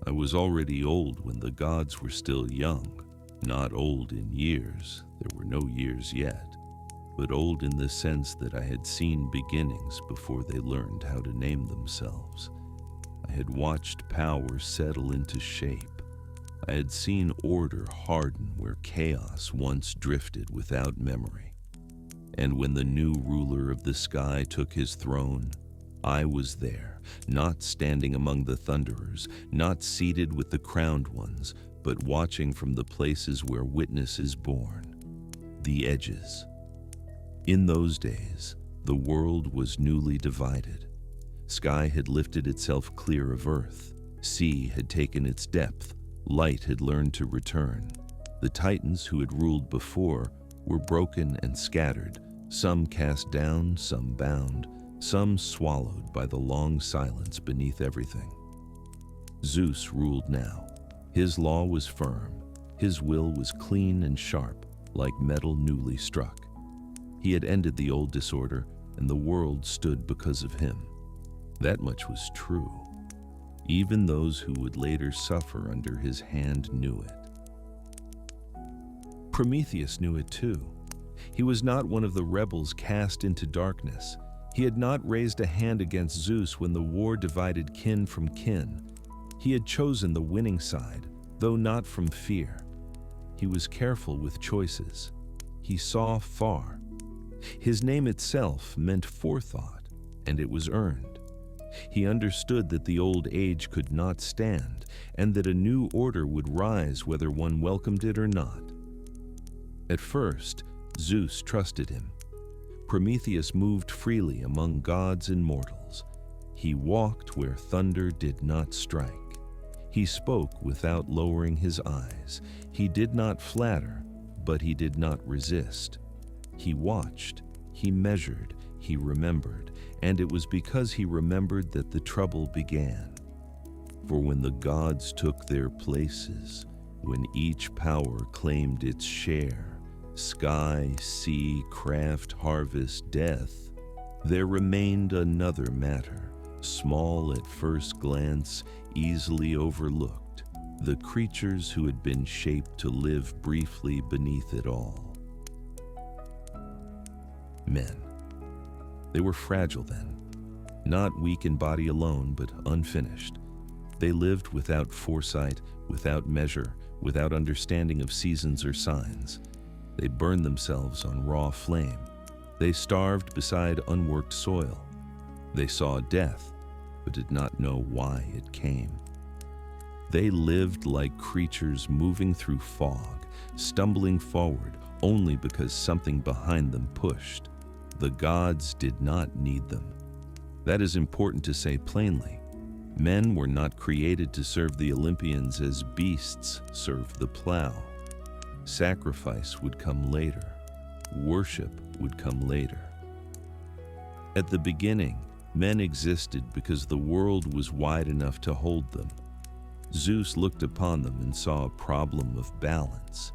I was already old when the gods were still young, not old in years, there were no years yet, but old in the sense that I had seen beginnings before they learned how to name themselves. I had watched power settle into shape. I had seen order harden where chaos once drifted without memory. And when the new ruler of the sky took his throne, I was there, not standing among the thunderers, not seated with the crowned ones, but watching from the places where witness is born, the edges. In those days, the world was newly divided. Sky had lifted itself clear of earth. Sea had taken its depth. Light had learned to return. The titans who had ruled before were broken and scattered, some cast down, some bound, some swallowed by the long silence beneath everything. Zeus ruled now. His law was firm. His will was clean and sharp, like metal newly struck. He had ended the old disorder, and the world stood because of him. That much was true. Even those who would later suffer under his hand knew it. Prometheus knew it too. He was not one of the rebels cast into darkness. He had not raised a hand against Zeus when the war divided kin from kin. He had chosen the winning side, though not from fear. He was careful with choices. He saw far. His name itself meant forethought, and it was earned. He understood that the old age could not stand, and that a new order would rise whether one welcomed it or not. At first, Zeus trusted him. Prometheus moved freely among gods and mortals. He walked where thunder did not strike. He spoke without lowering his eyes. He did not flatter, but he did not resist. He watched, he measured, he remembered, and it was because he remembered that the trouble began. For when the gods took their places, when each power claimed its share, sky, sea, craft, harvest, death, there remained another matter, small at first glance, easily overlooked, the creatures who had been shaped to live briefly beneath it all. Men. They were fragile then, not weak in body alone, but unfinished. They lived without foresight, without measure, without understanding of seasons or signs. They burned themselves on raw flame. They starved beside unworked soil. They saw death, but did not know why it came. They lived like creatures moving through fog, stumbling forward only because something behind them pushed. The gods did not need them. That is important to say plainly. Men were not created to serve the Olympians as beasts served the plow. Sacrifice would come later. Worship would come later. At the beginning, men existed because the world was wide enough to hold them. Zeus looked upon them and saw a problem of balance.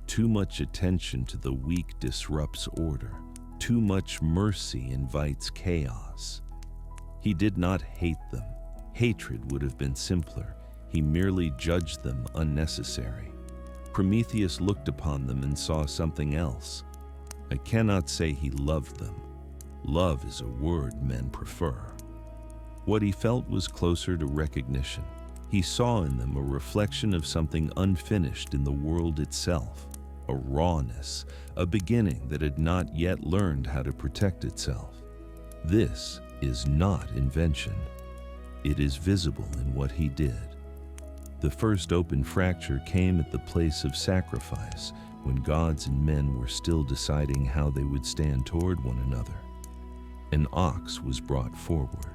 Too much attention to the weak disrupts order. Too much mercy invites chaos. He did not hate them. Hatred would have been simpler. He merely judged them unnecessary. Prometheus looked upon them and saw something else. I cannot say he loved them. Love is a word men prefer. What he felt was closer to recognition. He saw in them a reflection of something unfinished in the world itself. A rawness, a beginning that had not yet learned how to protect itself. This is not invention. It is visible in what he did. The first open fracture came at the place of sacrifice, when gods and men were still deciding how they would stand toward one another. An ox was brought forward.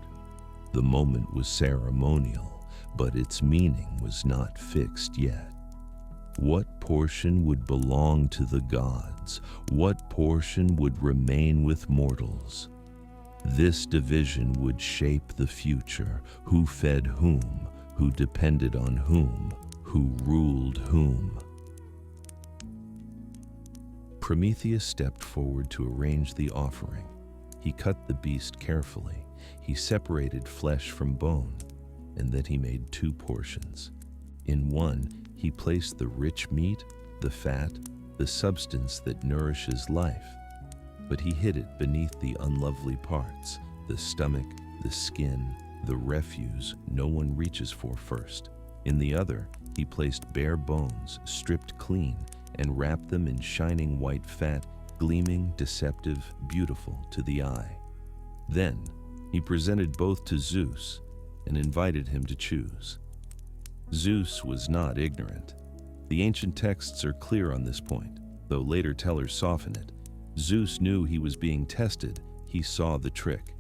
The moment was ceremonial, but its meaning was not fixed yet. What portion would belong to the gods? What portion would remain with mortals? This division would shape the future. Who fed whom? Who depended on whom? Who ruled whom? Prometheus stepped forward to arrange the offering. He cut the beast carefully. He separated flesh from bone, and then he made 2 portions. In one, he placed the rich meat, the fat, the substance that nourishes life, but he hid it beneath the unlovely parts, the stomach, the skin, the refuse no one reaches for first. In the other, he placed bare bones, stripped clean, and wrapped them in shining white fat, gleaming, deceptive, beautiful to the eye. Then he presented both to Zeus and invited him to choose. Zeus was not ignorant. The ancient texts are clear on this point, though later tellers soften it. Zeus knew he was being tested. He saw the trick,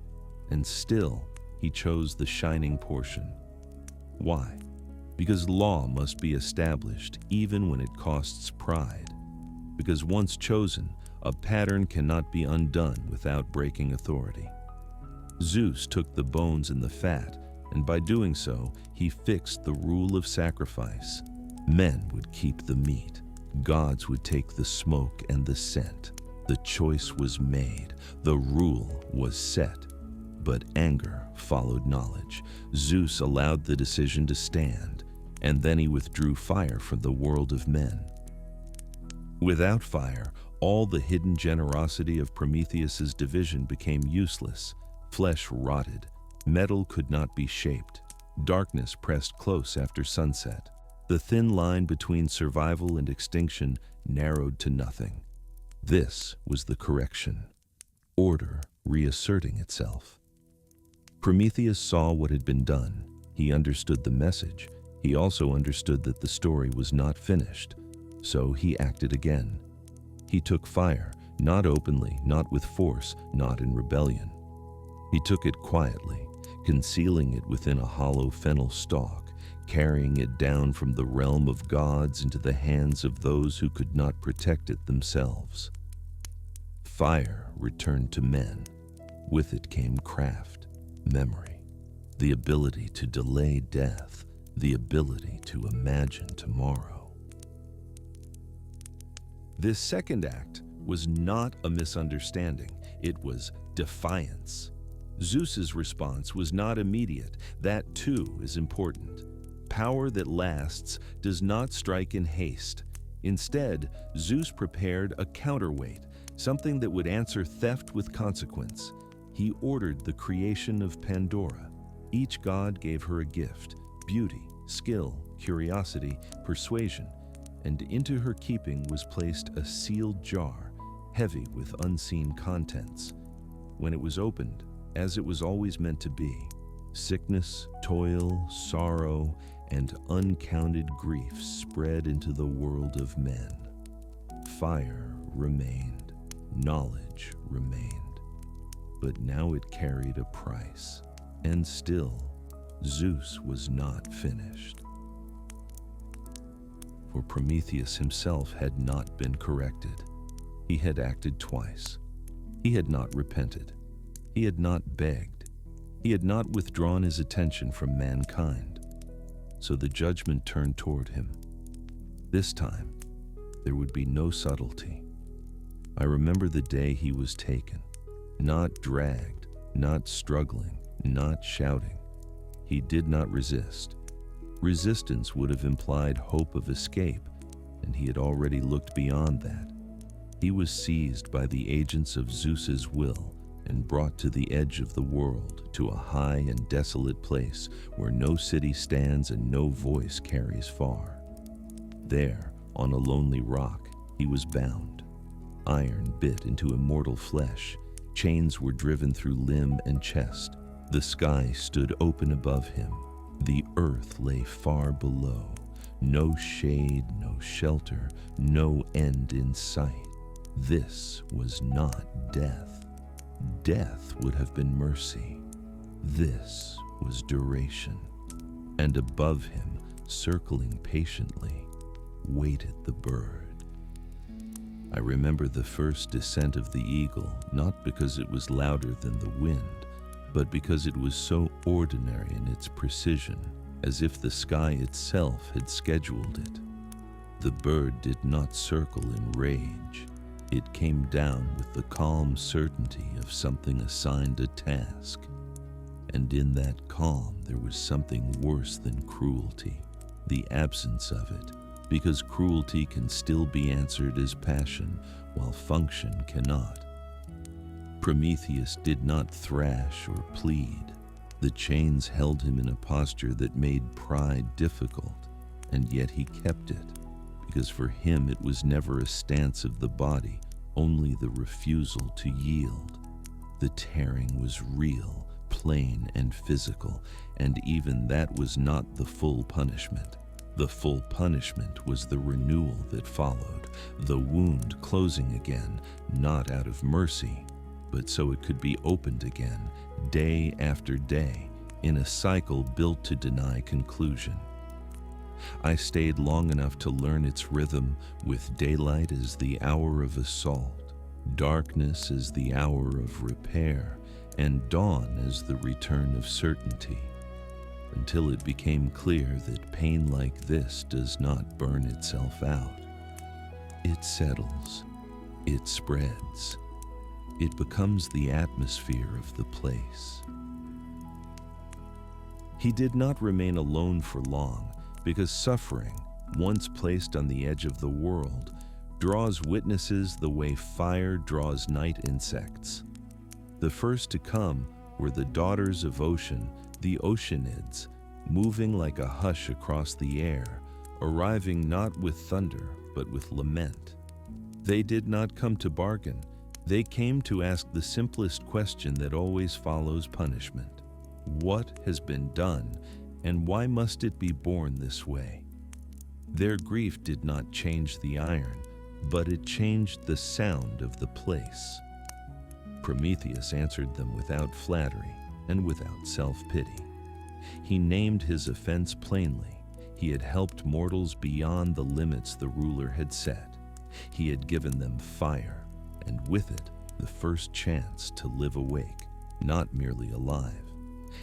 and still he chose the shining portion. Why? Because law must be established even when it costs pride. Because once chosen, a pattern cannot be undone without breaking authority. Zeus took the bones and the fat, and by doing so, he fixed the rule of sacrifice. Men would keep the meat. Gods would take the smoke and the scent. The choice was made. The rule was set. But anger followed knowledge. Zeus allowed the decision to stand, and then he withdrew fire from the world of men. Without fire, all the hidden generosity of Prometheus's division became useless. Flesh rotted. Metal could not be shaped. Darkness pressed close after sunset. The thin line between survival and extinction narrowed to nothing. This was the correction. Order reasserting itself. Prometheus saw what had been done. He understood the message. He also understood that the story was not finished. So he acted again. He took fire, not openly, not with force, not in rebellion. He took it quietly, concealing it within a hollow fennel stalk, carrying it down from the realm of gods into the hands of those who could not protect it themselves. Fire returned to men. With it came craft, memory, the ability to delay death, the ability to imagine tomorrow. This second act was not a misunderstanding. It was defiance. Zeus's response was not immediate. That too is important. Power that lasts does not strike in haste. Instead, Zeus prepared a counterweight, something that would answer theft with consequence. He ordered the creation of Pandora. Each god gave her a gift: beauty, skill, curiosity, persuasion, and into her keeping was placed a sealed jar, heavy with unseen contents. When it was opened, as it was always meant to be, sickness, toil, sorrow, and uncounted grief spread into the world of men. Fire remained, knowledge remained, but now it carried a price, and still Zeus was not finished. For Prometheus himself had not been corrected. He had acted twice. He had not repented. He had not begged. He had not withdrawn his attention from mankind. So the judgment turned toward him. This time, there would be no subtlety. I remember the day he was taken, not dragged, not struggling, not shouting. He did not resist. Resistance would have implied hope of escape, and he had already looked beyond that. He was seized by the agents of Zeus's will and brought to the edge of the world, to a high and desolate place where no city stands and no voice carries far. There, on a lonely rock, he was bound. Iron bit into immortal flesh. Chains were driven through limb and chest. The sky stood open above him. The earth lay far below. No shade, no shelter, no end in sight. This was not death. Death would have been mercy. This was duration. And above him, circling patiently, waited the bird. I remember the first descent of the eagle, not because it was louder than the wind, but because it was so ordinary in its precision, as if the sky itself had scheduled it. The bird did not circle in rage. It came down with the calm certainty of something assigned a task. And in that calm there was something worse than cruelty. the absence of it, because cruelty can still be answered as passion, while function cannot. Prometheus did not thrash or plead. The chains held him in a posture that made pride difficult, and yet he kept it, because for him it was never a stance of the body, only the refusal to yield. The tearing was real, plain and physical, and even that was not the full punishment. The full punishment was the renewal that followed, the wound closing again, not out of mercy, but so it could be opened again, day after day, in a cycle built to deny conclusion. I stayed long enough to learn its rhythm, with daylight as the hour of assault, darkness as the hour of repair, and dawn as the return of certainty, until it became clear that pain like this does not burn itself out. It settles, it spreads, it becomes the atmosphere of the place. He did not remain alone for long, because suffering, once placed on the edge of the world, draws witnesses the way fire draws night insects. The first to come were the daughters of ocean, the oceanids, moving like a hush across the air, arriving not with thunder, but with lament. They did not come to bargain. They came to ask the simplest question that always follows punishment. What has been done, and why must it be borne this way? Their grief did not change the iron, but it changed the sound of the place. Prometheus answered them without flattery and without self-pity. He named his offense plainly. He had helped mortals beyond the limits the ruler had set. He had given them fire, and with it, the first chance to live awake, not merely alive.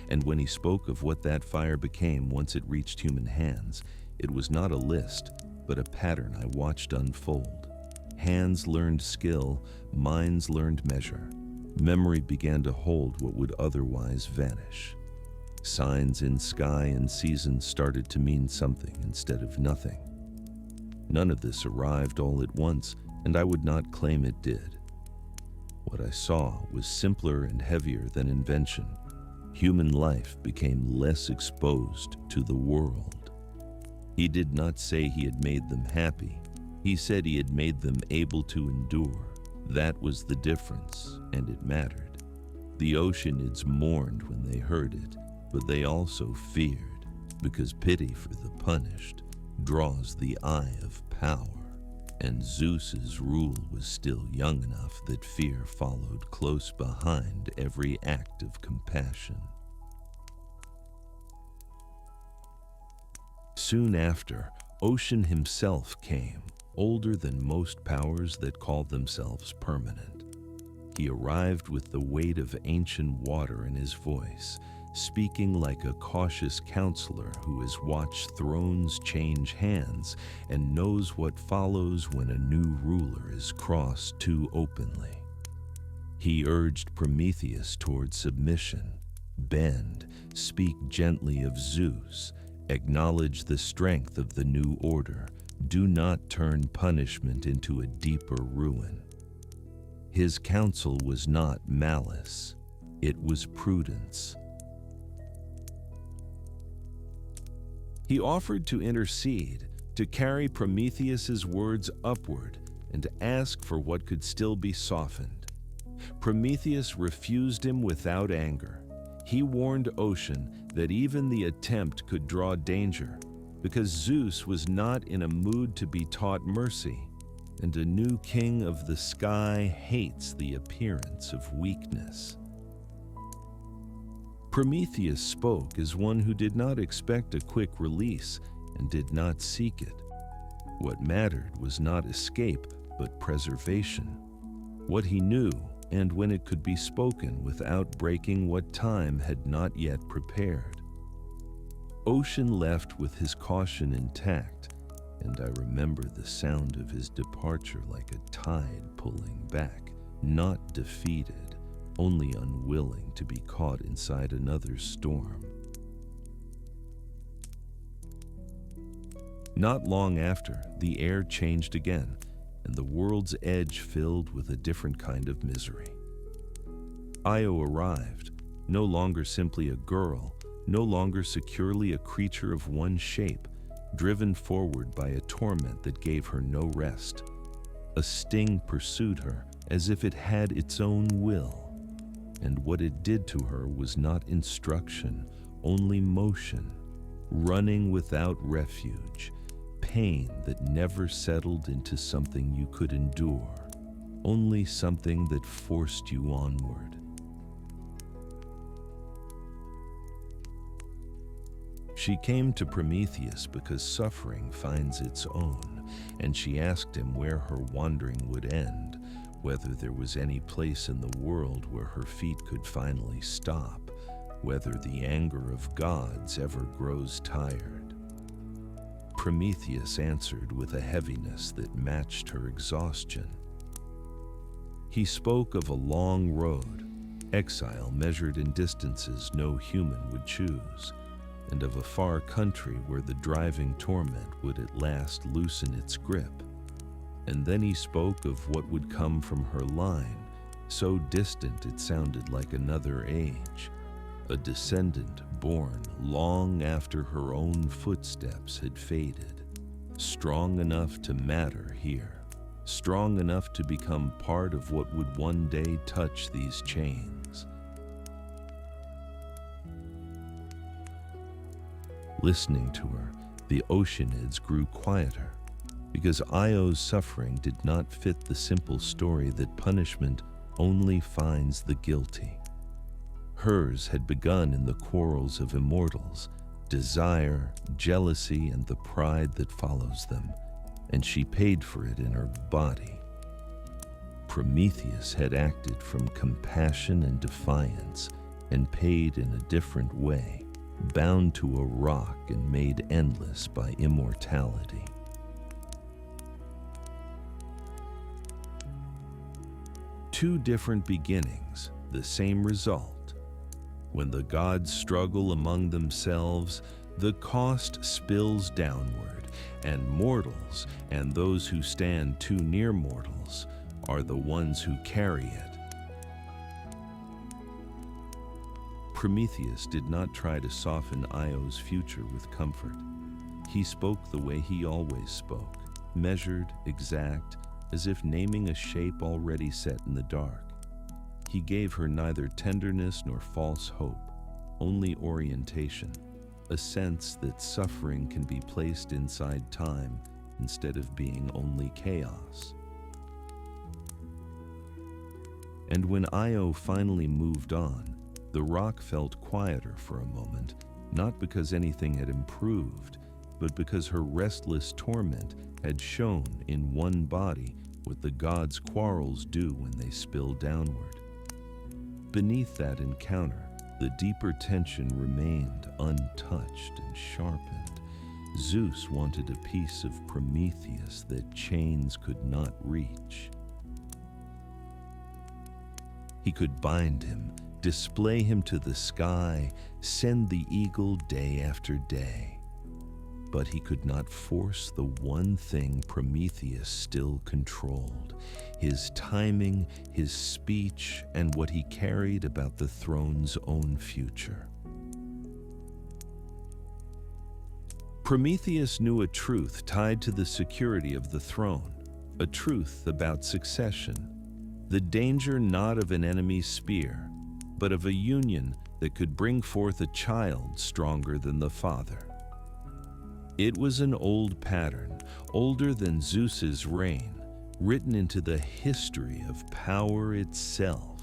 And when he spoke of what that fire became once it reached human hands, it was not a list, but a pattern I watched unfold. Hands learned skill, minds learned measure. Memory began to hold what would otherwise vanish. Signs in sky and seasons started to mean something instead of nothing. None of this arrived all at once, and I would not claim it did. What I saw was simpler and heavier than invention. Human life became less exposed to the world. He did not say he had made them happy. He said he had made them able to endure. That was the difference, and it mattered. The oceanids mourned when they heard it, but they also feared, because pity for the punished draws the eye of power, and Zeus's rule was still young enough that fear followed close behind every act of compassion. Soon after, Ocean himself came, older than most powers that called themselves permanent. He arrived with the weight of ancient water in his voice, speaking like a cautious counselor who has watched thrones change hands and knows what follows when a new ruler is crossed too openly. He urged Prometheus toward submission. Bend, speak gently of Zeus, acknowledge the strength of the new order. Do not turn punishment into a deeper ruin. His counsel was not malice, it was prudence. He offered to intercede, to carry Prometheus's words upward, and to ask for what could still be softened. Prometheus refused him without anger. He warned Ocean that even the attempt could draw danger, because Zeus was not in a mood to be taught mercy, and a new king of the sky hates the appearance of weakness. Prometheus spoke as one who did not expect a quick release and did not seek it. What mattered was not escape, but preservation. What he knew, and when it could be spoken without breaking what time had not yet prepared. Ocean left with his caution intact, and I remember the sound of his departure like a tide pulling back, not defeated, only unwilling to be caught inside another storm. Not long after, the air changed again, and the world's edge filled with a different kind of misery. Io arrived, no longer simply a girl, no longer securely a creature of one shape, driven forward by a torment that gave her no rest. A sting pursued her as if it had its own will, and what it did to her was not instruction, only motion, running without refuge, pain that never settled into something you could endure, only something that forced you onward. She came to Prometheus because suffering finds its own, and she asked him where her wandering would end, whether there was any place in the world where her feet could finally stop, whether the anger of gods ever grows tired. Prometheus answered with a heaviness that matched her exhaustion. He spoke of a long road, exile measured in distances no human would choose, and of a far country where the driving torment would at last loosen its grip. And then he spoke of what would come from her line, so distant it sounded like another age, a descendant born long after her own footsteps had faded, strong enough to matter here, strong enough to become part of what would one day touch these chains. Listening to her, the oceanids grew quieter, because Io's suffering did not fit the simple story that punishment only finds the guilty. Hers had begun in the quarrels of immortals, desire, jealousy, and the pride that follows them, and she paid for it in her body. Prometheus had acted from compassion and defiance, and paid in a different way, bound to a rock and made endless by immortality. Two different beginnings, the same result. When the gods struggle among themselves, the cost spills downward, and mortals, and those who stand too near mortals, are the ones who carry it. Prometheus did not try to soften Io's future with comfort. He spoke the way he always spoke, measured, exact, as if naming a shape already set in the dark. He gave her neither tenderness nor false hope, only orientation, a sense that suffering can be placed inside time instead of being only chaos. And when Io finally moved on, the rock felt quieter for a moment, not because anything had improved, but because her restless torment had shown in one body what the gods' quarrels do when they spill downward. Beneath that encounter, the deeper tension remained untouched and sharpened. Zeus wanted a piece of Prometheus that chains could not reach. He could bind him, display him to the sky, send the eagle day after day. But he could not force the one thing Prometheus still controlled: his timing, his speech, and what he carried about the throne's own future. Prometheus knew a truth tied to the security of the throne, a truth about succession, the danger not of an enemy's spear, but of a union that could bring forth a child stronger than the father. It was an old pattern, older than Zeus's reign, written into the history of power itself,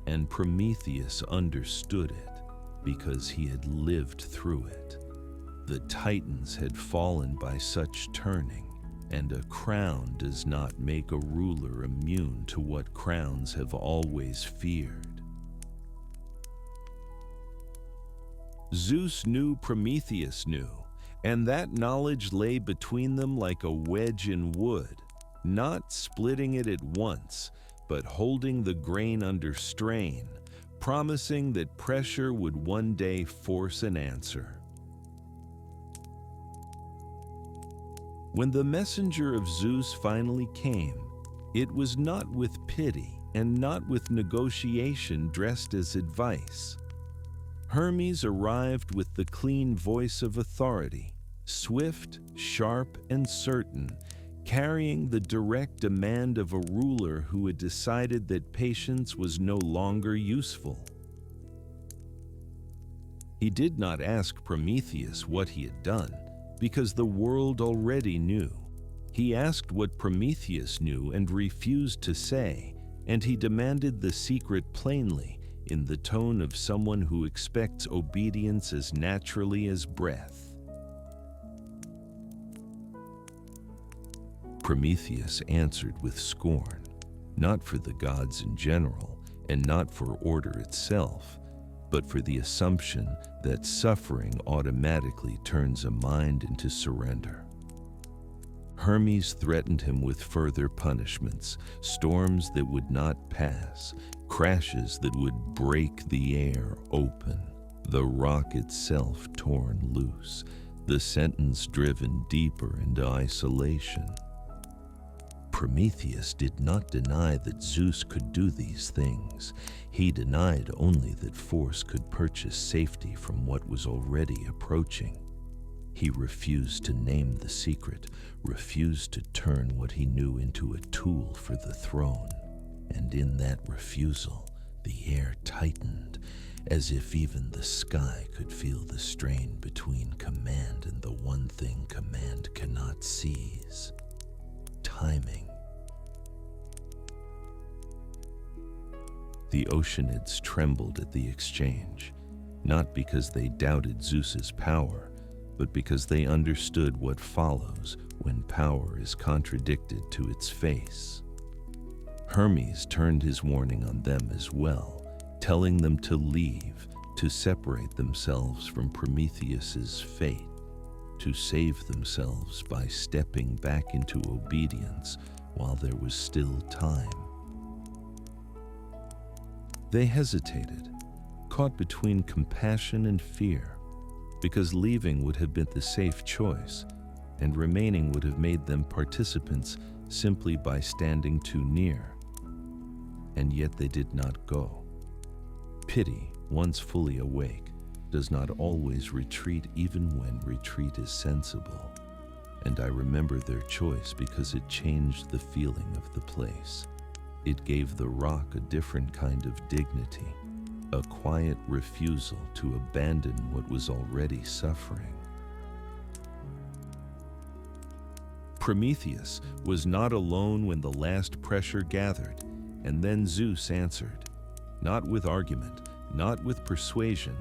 and Prometheus understood it because he had lived through it. The Titans had fallen by such turning, and a crown does not make a ruler immune to what crowns have always feared. Zeus knew Prometheus knew, and that knowledge lay between them like a wedge in wood, not splitting it at once, but holding the grain under strain, promising that pressure would one day force an answer. When the messenger of Zeus finally came, it was not with pity and not with negotiation dressed as advice. Hermes arrived with the clean voice of authority, swift, sharp, and certain, carrying the direct demand of a ruler who had decided that patience was no longer useful. He did not ask Prometheus what he had done, because the world already knew. He asked what Prometheus knew and refused to say, and he demanded the secret plainly, in the tone of someone who expects obedience as naturally as breath. Prometheus answered with scorn, not for the gods in general, and not for order itself, but for the assumption that suffering automatically turns a mind into surrender. Hermes threatened him with further punishments, storms that would not pass, crashes that would break the air open, the rock itself torn loose, the sentence driven deeper into isolation. Prometheus did not deny that Zeus could do these things. He denied only that force could purchase safety from what was already approaching. He refused to name the secret, refused to turn what he knew into a tool for the throne. And in that refusal, the air tightened, as if even the sky could feel the strain between command and the one thing command cannot seize: timing. The Oceanids trembled at the exchange, not because they doubted Zeus's power, but because they understood what follows when power is contradicted to its face. Hermes turned his warning on them as well, telling them to leave, to separate themselves from Prometheus's fate, to save themselves by stepping back into obedience while there was still time. They hesitated, caught between compassion and fear, because leaving would have been the safe choice, and remaining would have made them participants simply by standing too near. And yet they did not go. Pity, once fully awake, does not always retreat even when retreat is sensible. And I remember their choice because it changed the feeling of the place. It gave the rock a different kind of dignity, a quiet refusal to abandon what was already suffering. Prometheus was not alone when the last pressure gathered, and then Zeus answered, not with argument, not with persuasion,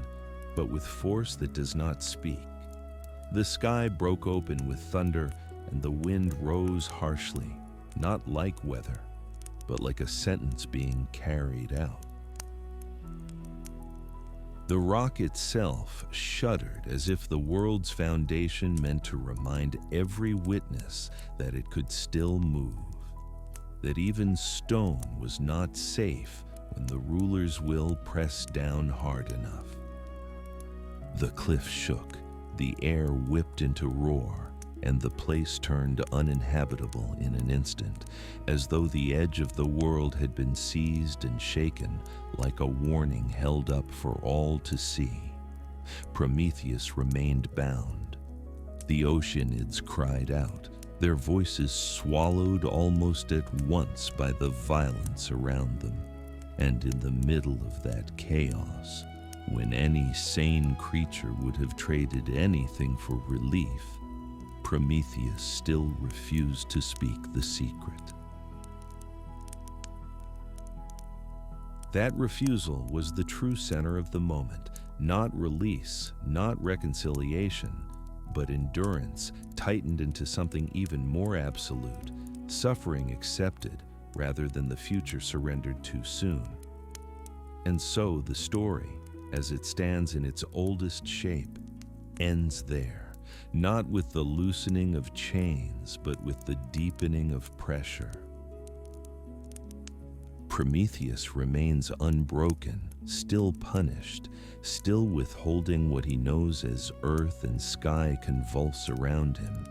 but with force that does not speak. The sky broke open with thunder, and the wind rose harshly, not like weather, but like a sentence being carried out. The rock itself shuddered as if the world's foundation meant to remind every witness that it could still move, that even stone was not safe when the ruler's will pressed down hard enough. The cliff shook, the air whipped into roar, and the place turned uninhabitable in an instant, as though the edge of the world had been seized and shaken like a warning held up for all to see. Prometheus remained bound. The Oceanids cried out, their voices swallowed almost at once by the violence around them. And in the middle of that chaos, when any sane creature would have traded anything for relief, Prometheus still refused to speak the secret. That refusal was the true center of the moment, not release, not reconciliation, but endurance tightened into something even more absolute, suffering accepted rather than the future surrendered too soon. And so the story, as it stands in its oldest shape, ends there. Not with the loosening of chains, but with the deepening of pressure. Prometheus remains unbroken, still punished, still withholding what he knows as earth and sky convulse around him,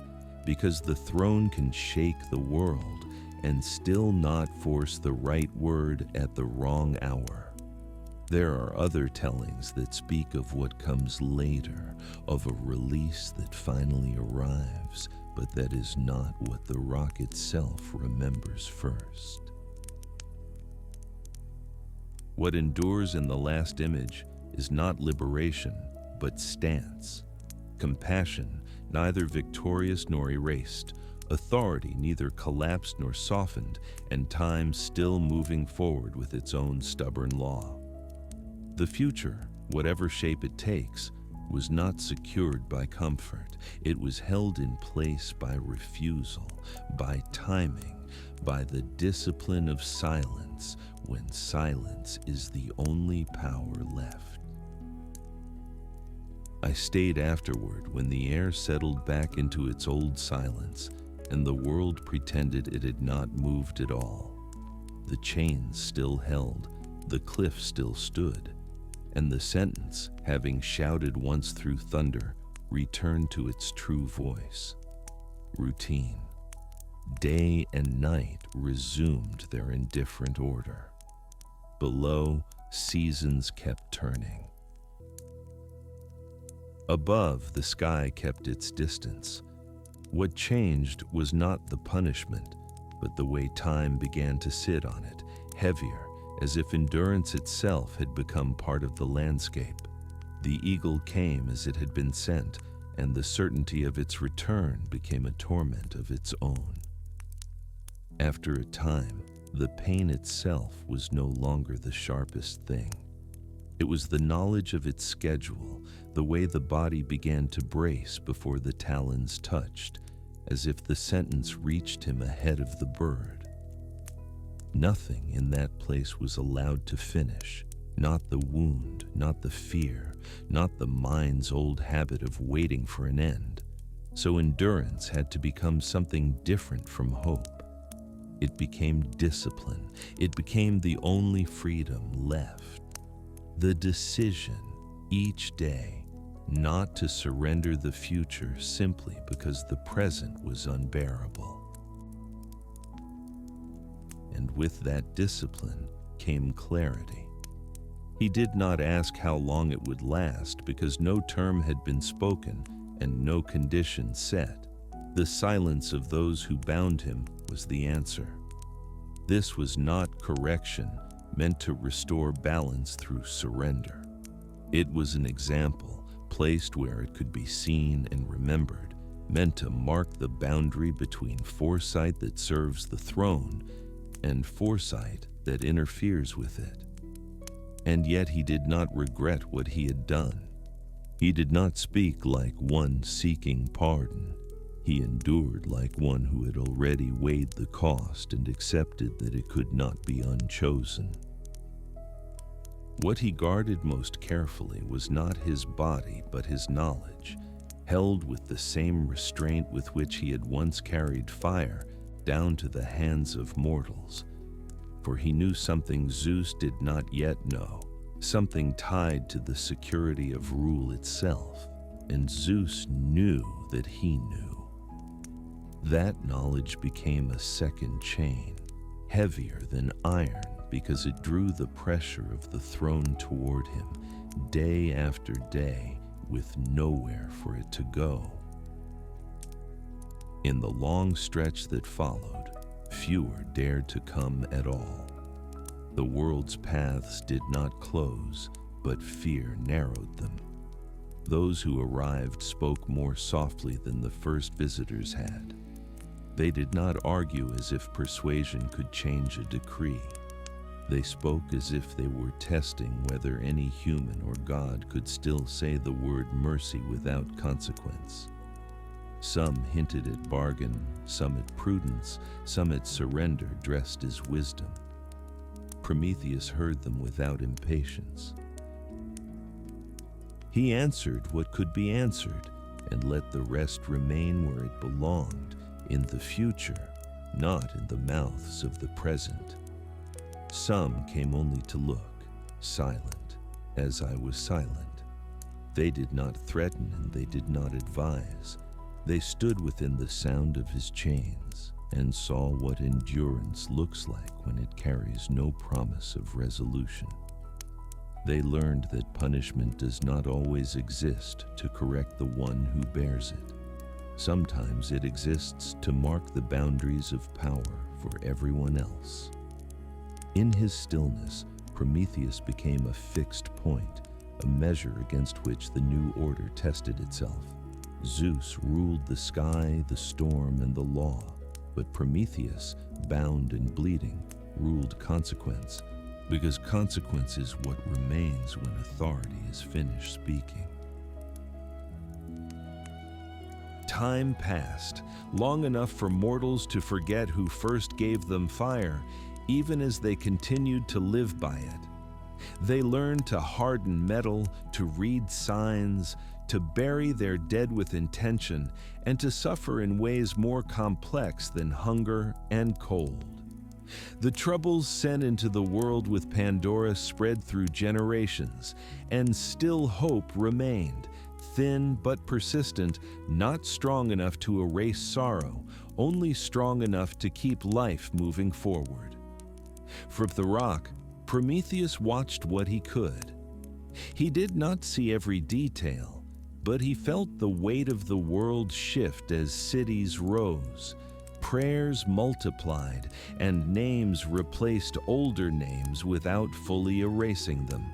because the throne can shake the world and still not force the right word at the wrong hour. There are other tellings that speak of what comes later, of a release that finally arrives, but that is not what the rock itself remembers first. What endures in the last image is not liberation, but stance. Compassion, neither victorious nor erased, authority neither collapsed nor softened, and time still moving forward with its own stubborn law. The future, whatever shape it takes, was not secured by comfort. It was held in place by refusal, by timing, by the discipline of silence, when silence is the only power left. I stayed afterward when the air settled back into its old silence, and the world pretended it had not moved at all. The chains still held, the cliff still stood, and the sentence, having shouted once through thunder, returned to its true voice. Routine. Day and night resumed their indifferent order. Below, seasons kept turning. Above, the sky kept its distance. What changed was not the punishment, but the way time began to sit on it, heavier, as if endurance itself had become part of the landscape. The eagle came as it had been sent, and the certainty of its return became a torment of its own. After a time, the pain itself was no longer the sharpest thing. It was the knowledge of its schedule, the way the body began to brace before the talons touched, as if the sentence reached him ahead of the bird. Nothing in that place was allowed to finish, not the wound, not the fear, not the mind's old habit of waiting for an end. So endurance had to become something different from hope. It became discipline. It became the only freedom left. The decision, each day, not to surrender the future simply because the present was unbearable. And with that discipline came clarity. He did not ask how long it would last because no term had been spoken and no condition set. The silence of those who bound him was the answer. This was not correction meant to restore balance through surrender. It was an example placed where it could be seen and remembered, meant to mark the boundary between foresight that serves the throne and foresight that interferes with it. And yet he did not regret what he had done. He did not speak like one seeking pardon. He endured like one who had already weighed the cost and accepted that it could not be unchosen. What he guarded most carefully was not his body but his knowledge, held with the same restraint with which he had once carried fire down to the hands of mortals. For he knew something Zeus did not yet know, something tied to the security of rule itself, and Zeus knew that he knew. That knowledge became a second chain, heavier than iron because it drew the pressure of the throne toward him, day after day, with nowhere for it to go. In the long stretch that followed, fewer dared to come at all. The world's paths did not close, but fear narrowed them. Those who arrived spoke more softly than the first visitors had. They did not argue as if persuasion could change a decree. They spoke as if they were testing whether any human or God could still say the word mercy without consequence. Some hinted at bargain, some at prudence, some at surrender dressed as wisdom. Prometheus heard them without impatience. He answered what could be answered and let the rest remain where it belonged, in the future, not in the mouths of the present. Some came only to look, silent, as I was silent. They did not threaten and they did not advise. They stood within the sound of his chains and saw what endurance looks like when it carries no promise of resolution. They learned that punishment does not always exist to correct the one who bears it. Sometimes it exists to mark the boundaries of power for everyone else. In his stillness, Prometheus became a fixed point, a measure against which the new order tested itself. Zeus ruled the sky, the storm, and the law, but Prometheus, bound and bleeding, ruled consequence, because consequence is what remains when authority is finished speaking. Time passed, long enough for mortals to forget who first gave them fire, even as they continued to live by it. They learned to harden metal, to read signs, to bury their dead with intention, and to suffer in ways more complex than hunger and cold. The troubles sent into the world with Pandora spread through generations, and still hope remained, thin but persistent, not strong enough to erase sorrow, only strong enough to keep life moving forward. From the rock, Prometheus watched what he could. He did not see every detail, but he felt the weight of the world shift as cities rose. Prayers multiplied, and names replaced older names without fully erasing them.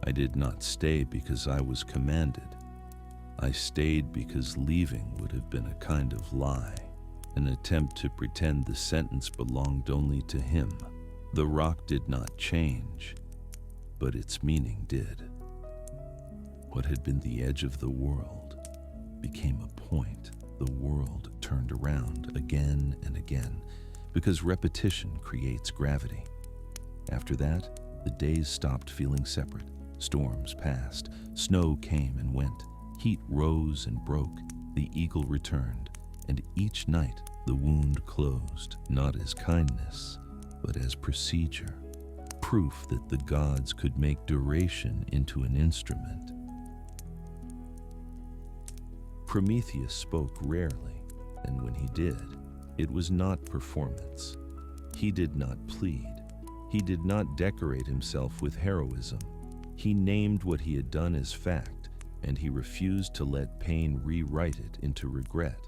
I did not stay because I was commanded. I stayed because leaving would have been a kind of lie, an attempt to pretend the sentence belonged only to him. The rock did not change, but its meaning did. What had been the edge of the world became a point. The world turned around again and again, because repetition creates gravity. After that, the days stopped feeling separate. Storms passed, snow came and went, heat rose and broke, the eagle returned, and each night the wound closed, not as kindness, but as procedure, proof that the gods could make duration into an instrument. Prometheus spoke rarely, and when he did, it was not performance. He did not plead. He did not decorate himself with heroism. He named what he had done as fact, and he refused to let pain rewrite it into regret.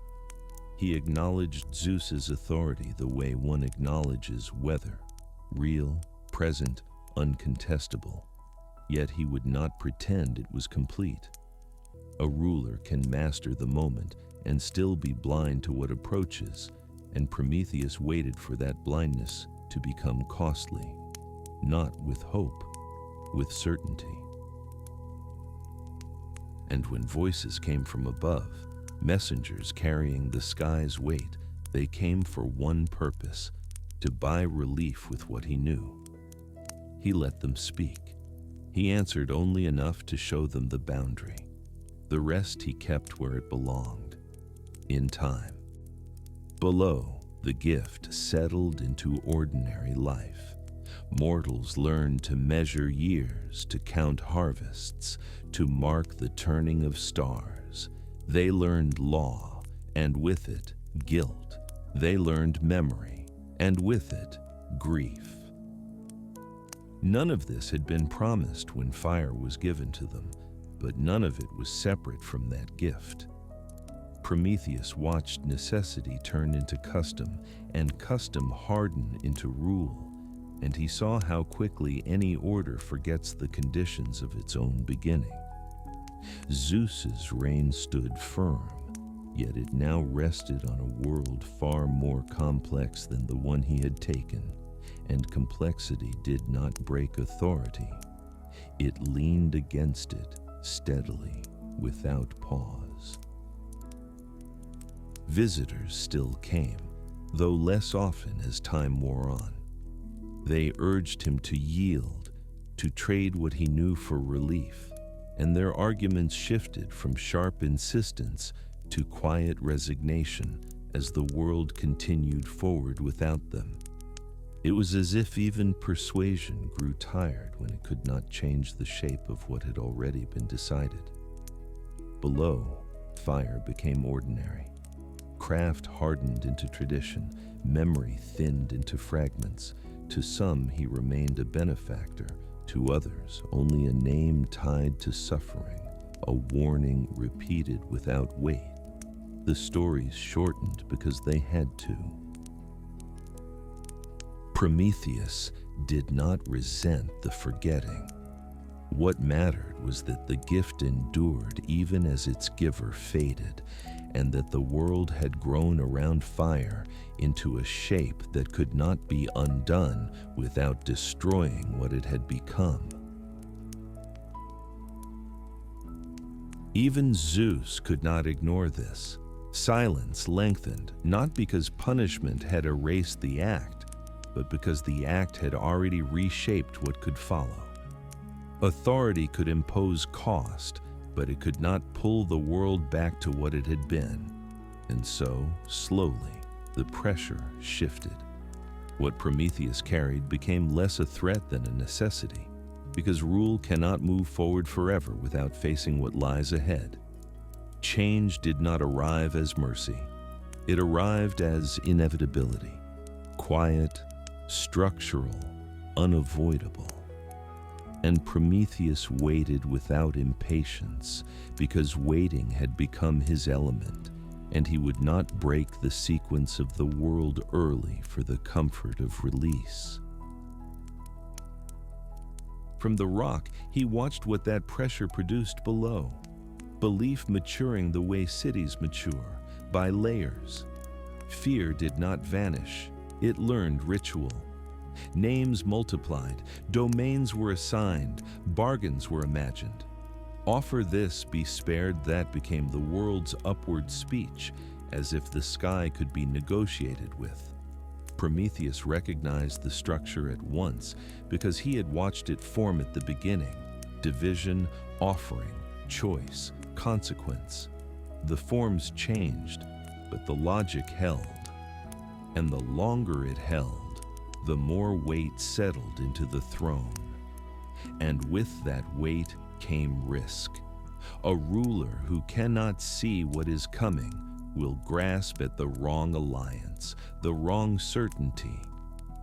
He acknowledged Zeus's authority the way one acknowledges weather, real, present, uncontestable. Yet he would not pretend it was complete. A ruler can master the moment and still be blind to what approaches, and Prometheus waited for that blindness to become costly, not with hope, with certainty. And when voices came from above, messengers carrying the sky's weight, they came for one purpose, to buy relief with what he knew. He let them speak. He answered only enough to show them the boundary. The rest he kept where it belonged, in time. Below, the gift settled into ordinary life. Mortals learned to measure years, to count harvests, to mark the turning of stars. They learned law, and with it, guilt. They learned memory, and with it, grief. None of this had been promised when fire was given to them, but none of it was separate from that gift. Prometheus watched necessity turn into custom, and custom harden into rule, and he saw how quickly any order forgets the conditions of its own beginning. Zeus's reign stood firm, yet it now rested on a world far more complex than the one he had taken, and complexity did not break authority. It leaned against it steadily, without pause. Visitors still came, though less often as time wore on. They urged him to yield, to trade what he knew for relief, and their arguments shifted from sharp insistence to quiet resignation as the world continued forward without them. It was as if even persuasion grew tired when it could not change the shape of what had already been decided. Below, fire became ordinary. Craft hardened into tradition, memory thinned into fragments. To some, he remained a benefactor. To others, only a name tied to suffering, a warning repeated without weight. The stories shortened because they had to. Prometheus did not resent the forgetting. What mattered was that the gift endured even as its giver faded, and that the world had grown around fire into a shape that could not be undone without destroying what it had become. Even Zeus could not ignore this. Silence lengthened, not because punishment had erased the act, but because the act had already reshaped what could follow. Authority could impose cost, but it could not pull the world back to what it had been. And so, slowly, the pressure shifted. What Prometheus carried became less a threat than a necessity, because rule cannot move forward forever without facing what lies ahead. Change did not arrive as mercy. It arrived as inevitability, quiet, structural, unavoidable. And Prometheus waited without impatience, because waiting had become his element, and he would not break the sequence of the world early for the comfort of release. From the rock, he watched what that pressure produced below. Belief maturing the way cities mature, by layers. Fear did not vanish. It learned ritual. Names multiplied, domains were assigned, bargains were imagined. Offer this, be spared that became the world's upward speech, as if the sky could be negotiated with. Prometheus recognized the structure at once because he had watched it form at the beginning. Division, offering, choice, consequence. The forms changed, but the logic held. And the longer it held, the more weight settled into the throne. And with that weight came risk. A ruler who cannot see what is coming will grasp at the wrong alliance, the wrong certainty,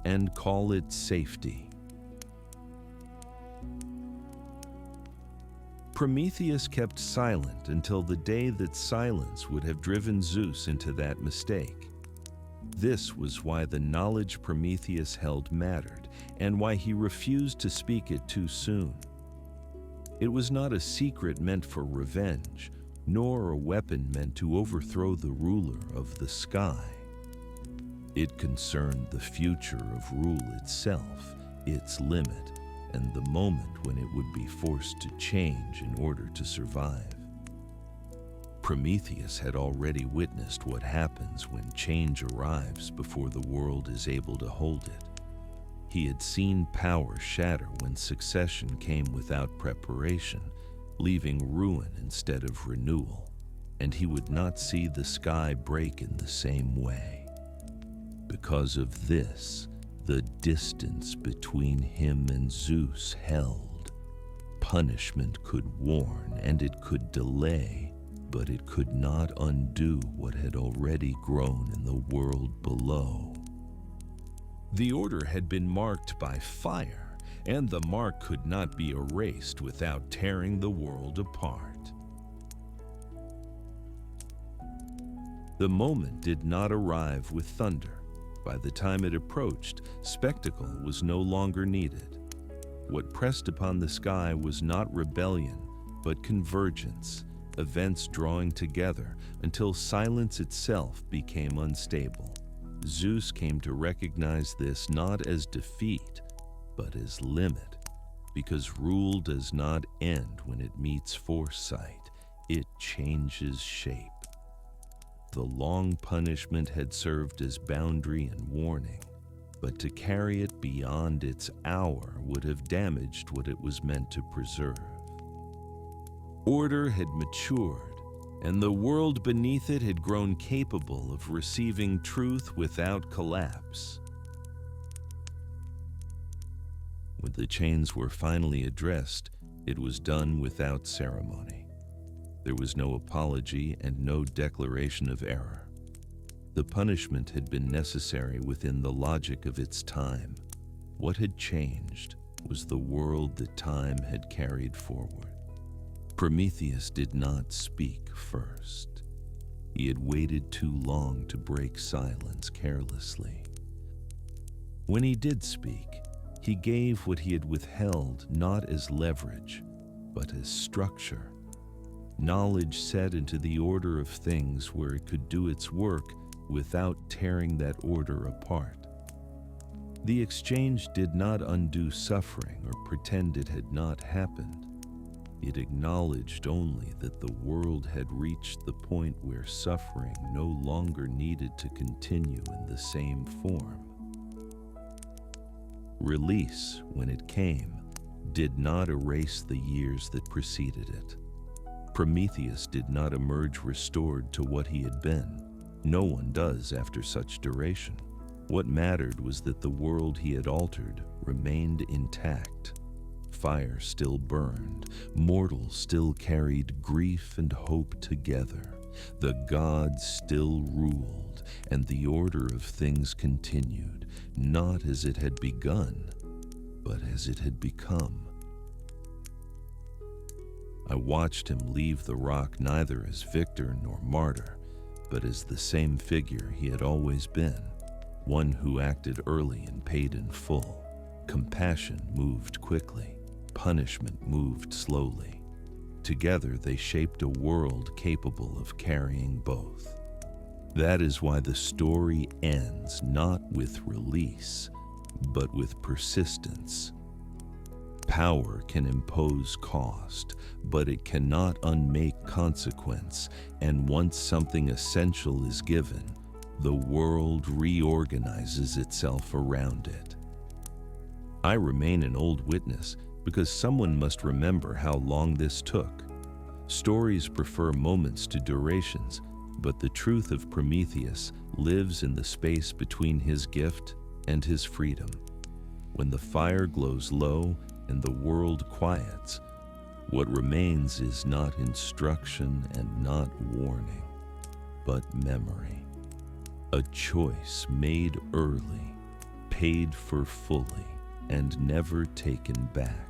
and call it safety. Prometheus kept silent until the day that silence would have driven Zeus into that mistake. This was why the knowledge Prometheus held mattered, and why he refused to speak it too soon. It was not a secret meant for revenge, nor a weapon meant to overthrow the ruler of the sky. It concerned the future of rule itself, its limit, and the moment when it would be forced to change in order to survive. Prometheus had already witnessed what happens when change arrives before the world is able to hold it. He had seen power shatter when succession came without preparation, leaving ruin instead of renewal, and he would not see the sky break in the same way. Because of this, the distance between him and Zeus held. Punishment could warn and it could delay, but it could not undo what had already grown in the world below. The order had been marked by fire, and the mark could not be erased without tearing the world apart. The moment did not arrive with thunder. By the time it approached, spectacle was no longer needed. What pressed upon the sky was not rebellion, but convergence, events drawing together until silence itself became unstable. Zeus came to recognize this not as defeat, but as limit, because rule does not end when it meets foresight, it changes shape. The long punishment had served as boundary and warning, but to carry it beyond its hour would have damaged what it was meant to preserve. Order had matured, and the world beneath it had grown capable of receiving truth without collapse. When the chains were finally addressed, it was done without ceremony. There was no apology and no declaration of error. The punishment had been necessary within the logic of its time. What had changed was the world that time had carried forward. Prometheus did not speak first. He had waited too long to break silence carelessly. When he did speak, he gave what he had withheld not as leverage, but as structure. Knowledge set into the order of things where it could do its work without tearing that order apart. The exchange did not undo suffering or pretend it had not happened. It acknowledged only that the world had reached the point where suffering no longer needed to continue in the same form. Release, when it came, did not erase the years that preceded it. Prometheus did not emerge restored to what he had been. No one does after such duration. What mattered was that the world he had altered remained intact. Fire still burned, mortals still carried grief and hope together. The gods still ruled, and the order of things continued, not as it had begun, but as it had become. I watched him leave the rock neither as victor nor martyr, but as the same figure he had always been, one who acted early and paid in full. Compassion moved quickly, punishment moved slowly. Together they shaped a world capable of carrying both. That is why the story ends not with release, but with persistence. Power can impose cost, but it cannot unmake consequence, and once something essential is given, the world reorganizes itself around it. I remain an old witness because someone must remember how long this took. Stories prefer moments to durations, but the truth of Prometheus lives in the space between his gift and his freedom. When the fire glows low and the world quiets, what remains is not instruction and not warning, but memory. A choice made early, paid for fully, and never taken back.